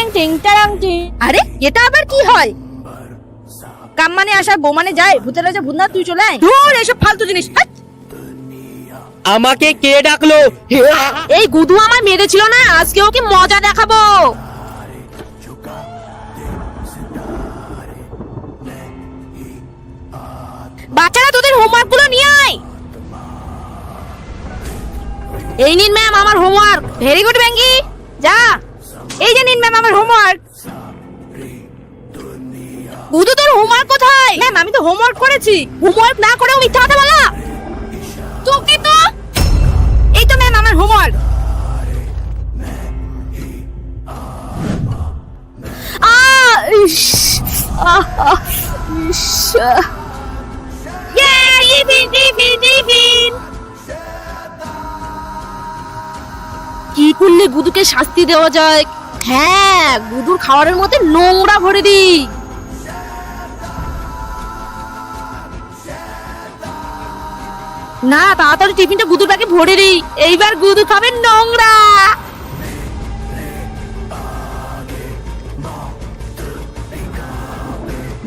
টিং টিং টারাং টিং। আরে এটা আবার কি হয়? কাম মানে আসা, বউ মানে যায়, ভূতের রাজা ভূতনাথ তুই চলে আয়। ধুর এসব ফালতু জিনিস। হাট! আমাকে কে ডাকলো? এই গুদু আমায় মেরেছিল না, আজকে ওকে মজা দেখাবো। বাচ্চারা তোদের হোমওয়ার্ক গুলো নিয়ে আয়। এই নিন ম্যাম আমার হোমওয়ার্ক। ভেরি গুড ব্যাঙ্গি, যা। এই যে নিন ম্যাম আমার হোমওয়ার্ক। গুদু তোর হোমওয়ার্ক কোথায়? ম্যাম আমি তো হোমওয়ার্ক করেছি। হোমওয়ার্ক না করেও মিথ্যা কথা বলা? তোকে তো। এই তো ম্যাম আমার হোমওয়ার্ক। কি করলে গুদুকে শাস্তি দেওয়া যায়? হ্যাঁ, গুদুর খাবারের মধ্যে নোংরা ভরে দিই। না, তাড়াতাড়ি টিফিনটা গুদুর ব্যাগে ভরে দিই। এইবার গুদু খাবে নোংরা।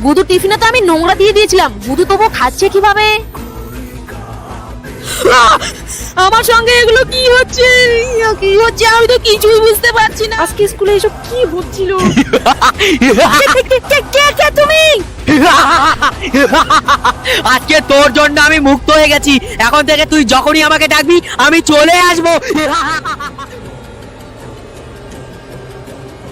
গুদু টিফিনে তো আমি নোংরা দিয়ে দিয়েছিলাম, গুদু তবু খাচ্ছে কিভাবে? আমার সঙ্গে এগুলো কি হচ্ছে? কি হচ্ছে আমি তো কিছুই বুঝতে পারছি না। আজকে স্কুলে এসব কি হচ্ছিল? কে তুমি? আজকে তোর জন্য আমি মুক্ত হয়ে গেছি। এখন থেকে তুই যখনই আমাকে ডাকবি আমি চলে আসবো।